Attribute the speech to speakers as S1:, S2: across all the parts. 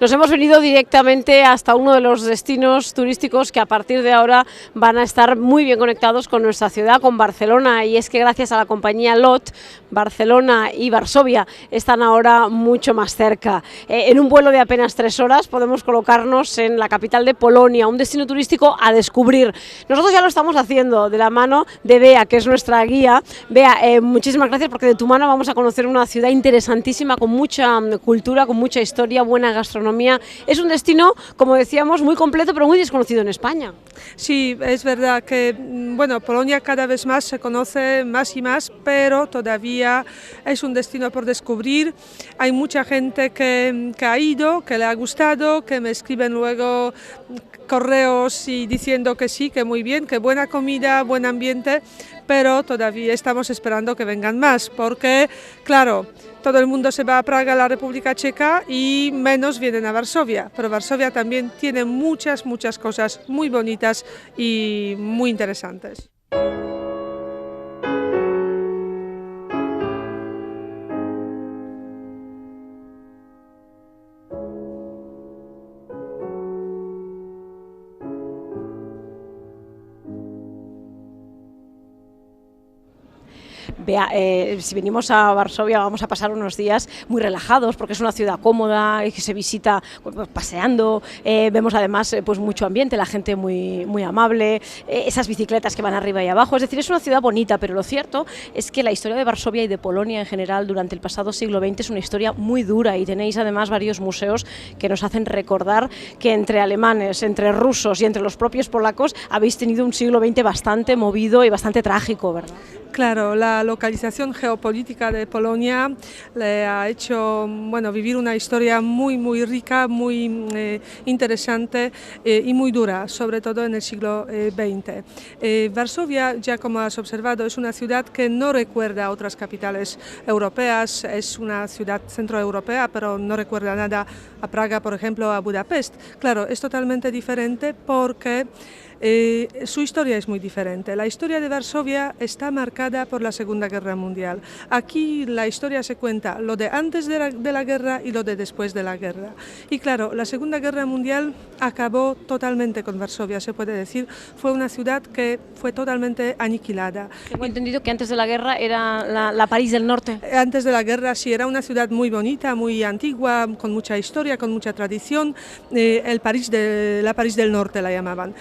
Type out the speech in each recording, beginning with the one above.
S1: Nos hemos venido directamente hasta uno de los destinos turísticos que a partir de ahora van a estar muy bien conectados con nuestra ciudad, con Barcelona, y es que gracias a la compañía LOT, Barcelona y Varsovia están ahora mucho más cerca. En un vuelo de apenas 3 horas podemos colocarnos en la capital de Polonia, un destino turístico a descubrir. Nosotros ya lo estamos haciendo de la mano de Bea, que es nuestra guía. Bea, muchísimas gracias, porque de tu mano vamos a conocer una ciudad interesantísima, con mucha cultura, con mucha historia, buena gastronomía. Es un destino, como decíamos, muy completo, pero muy desconocido en España.
S2: Sí, es verdad que Polonia cada vez más se conoce más y más, pero todavía es un destino por descubrir. Hay mucha gente que ha ido, que le ha gustado, que me escriben luego correos y diciendo que sí, que muy bien, que buena comida, buen ambiente, pero todavía estamos esperando que vengan más, porque claro, todo el mundo se va a Praga, a la República Checa, y menos vienen a Varsovia, pero Varsovia también tiene muchas cosas muy bonitas y muy interesantes.
S1: Vea, si venimos a Varsovia vamos a pasar unos días muy relajados, porque es una ciudad cómoda y que se visita paseando. Vemos además pues mucho ambiente, la gente muy amable, esas bicicletas que van arriba y abajo. Es decir, es una ciudad bonita, pero lo cierto es que la historia de Varsovia y de Polonia en general durante el pasado siglo XX es una historia muy dura, y tenéis además varios museos que nos hacen recordar que entre alemanes, entre rusos y entre los propios polacos habéis tenido un siglo XX bastante movido y bastante trágico, ¿verdad?
S2: Claro, la localización geopolítica de Polonia le ha hecho vivir una historia muy rica, muy interesante y muy dura, sobre todo en el siglo XX. Varsovia, ya como has observado, es una ciudad que no recuerda a otras capitales europeas, es una ciudad centroeuropea, pero no recuerda nada a Praga, por ejemplo, a Budapest. Claro, es totalmente diferente porque su historia es muy diferente. La historia de Varsovia está marcada por la Segunda Guerra Mundial. Aquí la historia se cuenta lo de antes de la guerra y lo de después de la guerra. Y claro, la Segunda Guerra Mundial acabó totalmente con Varsovia, se puede decir. Fue una ciudad que fue totalmente aniquilada.
S1: Tengo entendido que antes de la guerra era la París del Norte.
S2: Antes de la guerra sí, era una ciudad muy bonita, muy antigua, con mucha historia, con mucha tradición. La París del Norte la llamaban.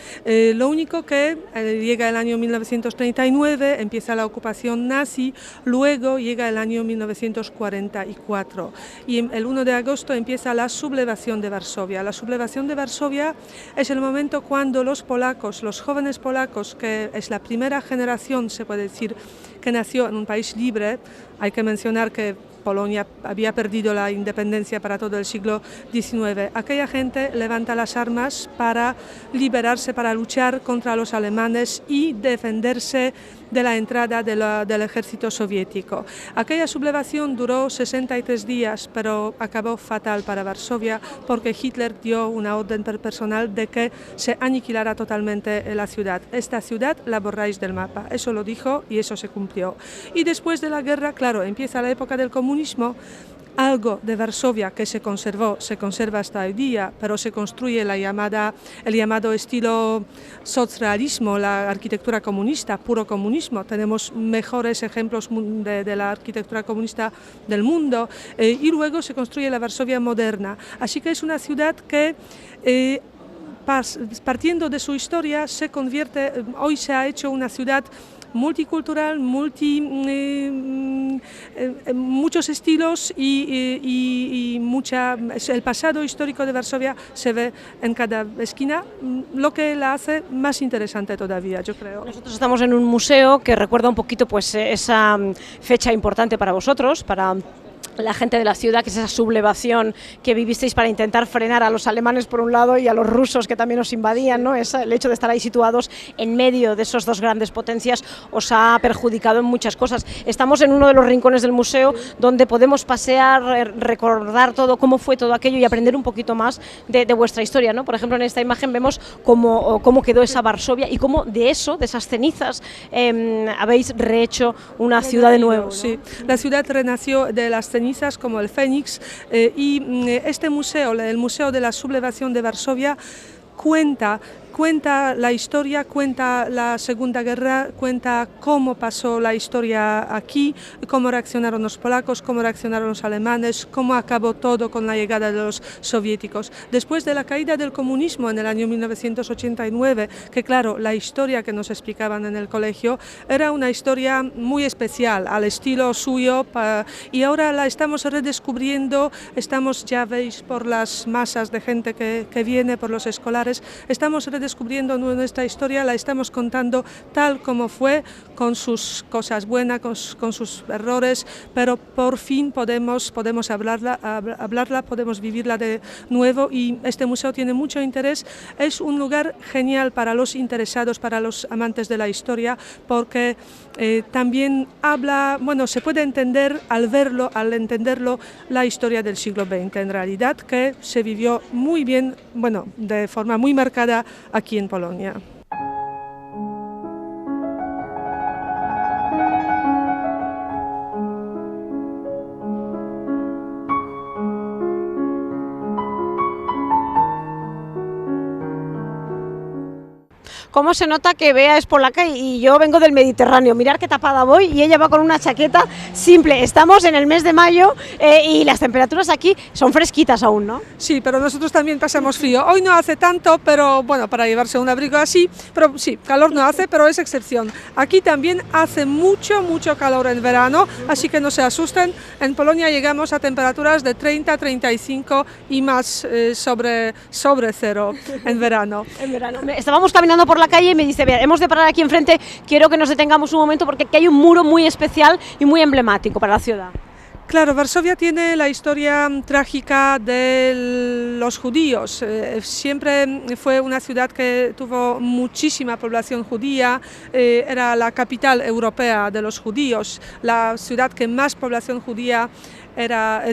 S2: Lo único que llega el año 1939, empieza la ocupación nazi, luego llega el año 1944 y el 1 de agosto empieza la sublevación de Varsovia. La sublevación de Varsovia es el momento cuando los polacos, los jóvenes polacos, que es la primera generación, se puede decir, que nació en un país libre. Hay que mencionar que Polonia había perdido la independencia para todo el siglo XIX. Aquella gente levanta las armas para liberarse, para luchar contra los alemanes y defenderse de la entrada del ejército soviético. Aquella sublevación duró 63 días, pero acabó fatal para Varsovia, porque Hitler dio una orden personal de que se aniquilara totalmente la ciudad. Esta ciudad la borráis del mapa. Eso lo dijo y eso se cumplió. Y después de la guerra, claro, empieza la época del comunismo. Algo de Varsovia que se conserva hasta hoy día, pero se construye el llamado estilo socrealismo, la arquitectura comunista, puro comunismo. Tenemos mejores ejemplos de la arquitectura comunista del mundo, y luego se construye la Varsovia moderna. Así que es una ciudad que partiendo de su historia hoy se ha hecho una ciudad multicultural, muchos estilos y el pasado histórico de Varsovia se ve en cada esquina, lo que la hace más interesante todavía, yo creo.
S1: Nosotros estamos en un museo que recuerda un poquito pues esa fecha importante para vosotros, para la gente de la ciudad, que es esa sublevación que vivisteis para intentar frenar a los alemanes por un lado y a los rusos que también os invadían, ¿no? El hecho de estar ahí situados en medio de esos dos grandes potencias os ha perjudicado en muchas cosas. Estamos en uno de los rincones del museo donde podemos pasear, recordar todo, cómo fue todo aquello y aprender un poquito más de vuestra historia, ¿no? Por ejemplo, en esta imagen vemos cómo quedó esa Varsovia y cómo de esas cenizas, habéis rehecho una ciudad de nuevo, ¿no?
S2: Sí, la ciudad renació de las cenizas cenizas como el Fénix, y este museo, el Museo de la Sublevación de Varsovia, cuenta la historia, cuenta la Segunda Guerra, cuenta cómo pasó la historia aquí, cómo reaccionaron los polacos, cómo reaccionaron los alemanes, cómo acabó todo con la llegada de los soviéticos. Después de la caída del comunismo en el año 1989, que claro, la historia que nos explicaban en el colegio era una historia muy especial, al estilo suyo, y ahora la estamos redescubriendo, ya veis por las masas de gente que viene, por los escolares, estamos redescubriendo nuestra historia, la estamos contando tal como fue, con sus cosas buenas, con sus errores, pero por fin podemos hablarla, podemos vivirla de nuevo, y este museo tiene mucho interés. Es un lugar genial para los interesados, para los amantes de la historia, porque también se puede entender al entenderlo, la historia del siglo XX, en realidad, que se vivió muy bien, de forma muy marcada aquí en Polonia.
S1: Cómo se nota que Bea es polaca y yo vengo del Mediterráneo. Mirar qué tapada voy, y ella va con una chaqueta simple. Estamos en el mes de mayo y las temperaturas aquí son fresquitas aún, ¿no?
S2: Sí, pero nosotros también pasamos frío. Hoy no hace tanto, pero bueno, para llevarse un abrigo así, pero sí, calor no hace, pero es excepción. Aquí también hace mucho calor en verano, así que no se asusten. En Polonia llegamos a temperaturas de 30, 35 y más sobre cero en verano.
S1: En verano. Estábamos caminando por la calle y me dice: hemos de parar aquí enfrente, quiero que nos detengamos un momento porque aquí hay un muro muy especial y muy emblemático para la ciudad.
S2: Claro, Varsovia tiene la historia trágica de los judíos. Siempre fue una ciudad que tuvo muchísima población judía, era la capital europea de los judíos, la ciudad que más población judía era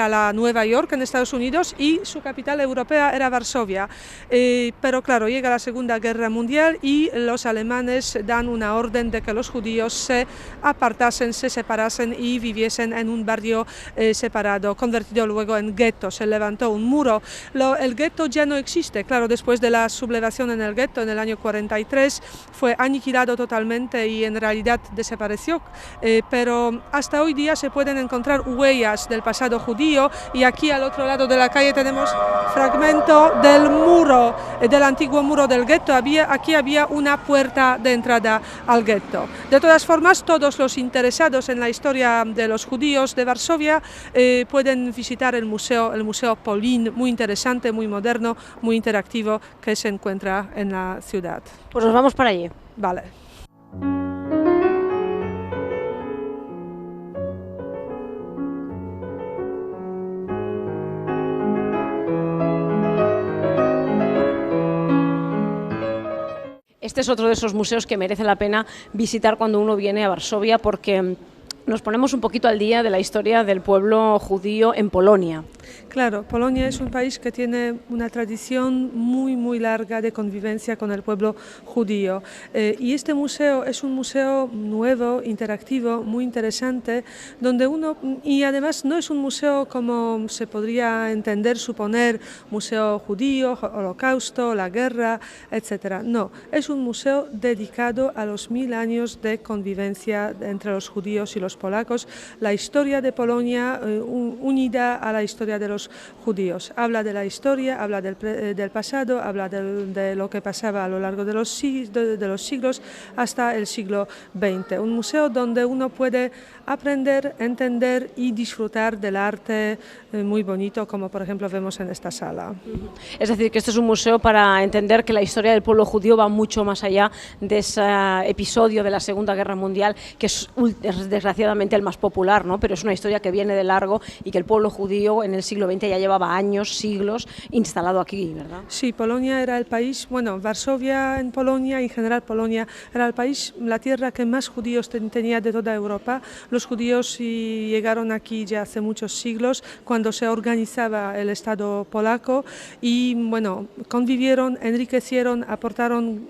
S2: la Nueva York en Estados Unidos, y su capital europea era Varsovia. Pero claro, llega la Segunda Guerra Mundial y los alemanes dan una orden de que los judíos se apartasen, se separasen y viviesen en un barrio separado, convertido luego en gueto. Se levantó un muro. El gueto ya no existe. Claro, después de la sublevación en el gueto en el año 43 fue aniquilado totalmente y en realidad desapareció. Pero hasta hoy día se pueden encontrar huellas del pasado judío, y aquí al otro lado de la calle tenemos fragmento del muro, del antiguo muro del gueto. Aquí había una puerta de entrada al gueto. De todas formas, todos los interesados en la historia de los judíos de Varsovia pueden visitar el museo Polin, muy interesante, muy moderno, muy interactivo, que se encuentra en la ciudad.
S1: Pues nos vamos para allí.
S2: Vale.
S1: Este es otro de esos museos que merece la pena visitar cuando uno viene a Varsovia, porque nos ponemos un poquito al día de la historia del pueblo judío en Polonia.
S2: Claro, Polonia es un país que tiene una tradición muy larga de convivencia con el pueblo judío, y este museo es un museo nuevo, interactivo, muy interesante, y además no es un museo como se podría entender, suponer, museo judío, holocausto, la guerra, etc. No, es un museo dedicado a los 1000 años de convivencia entre los judíos y los polacos, la historia de Polonia unida a la historia de los judíos. Habla de la historia, habla del pasado, habla de lo que pasaba a lo largo de los siglos hasta el siglo XX. Un museo donde uno puede aprender, entender y disfrutar del arte muy bonito, como por ejemplo vemos en esta sala.
S1: Es decir, que este es un museo para entender que la historia del pueblo judío va mucho más allá de ese episodio de la Segunda Guerra Mundial, que es desgraciadamente el más popular, ¿no? Pero es una historia que viene de largo y que el pueblo judío en el siglo XX ya llevaba años, siglos instalado aquí, ¿verdad?
S2: Sí, Polonia era el país, Varsovia en Polonia, en general Polonia era el país, la tierra que más judíos tenía de toda Europa. Los judíos llegaron aquí ya hace muchos siglos, cuando se organizaba el Estado polaco, y convivieron, enriquecieron, aportaron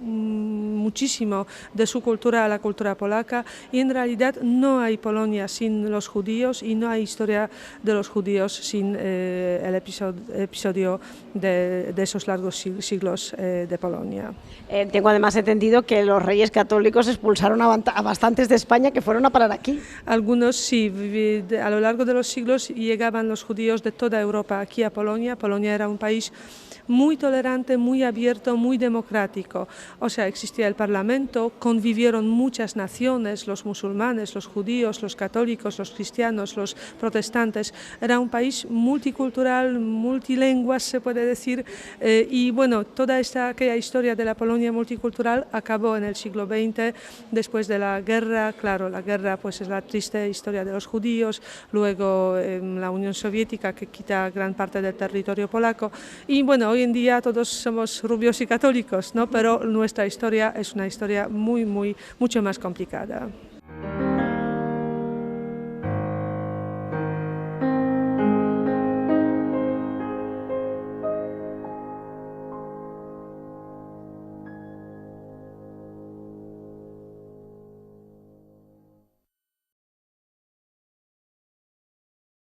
S2: muchísimo de su cultura a la cultura polaca, y en realidad no hay Polonia sin los judíos y no hay historia de los judíos sin el episodio de esos largos siglos de Polonia.
S1: Tengo además entendido que los reyes católicos expulsaron a bastantes de España que fueron a parar aquí.
S2: Algunos sí, a lo largo de los siglos llegaban los judíos de toda Europa aquí a Polonia. Polonia era un país muy tolerante, muy abierto, muy democrático. O sea, existía el parlamento, convivieron muchas naciones, los musulmanes, los judíos, los católicos, los cristianos, los protestantes. Era un país multicultural, multilingüe, se puede decir, y bueno, toda aquella historia de la Polonia multicultural acabó en el siglo XX, después de la guerra. Claro, la guerra pues es la triste historia de los judíos, luego la Unión Soviética que quita gran parte del territorio polaco, y bueno, hoy en día todos somos rubios y católicos, ¿no? Pero nuestra historia es una historia mucho más complicada.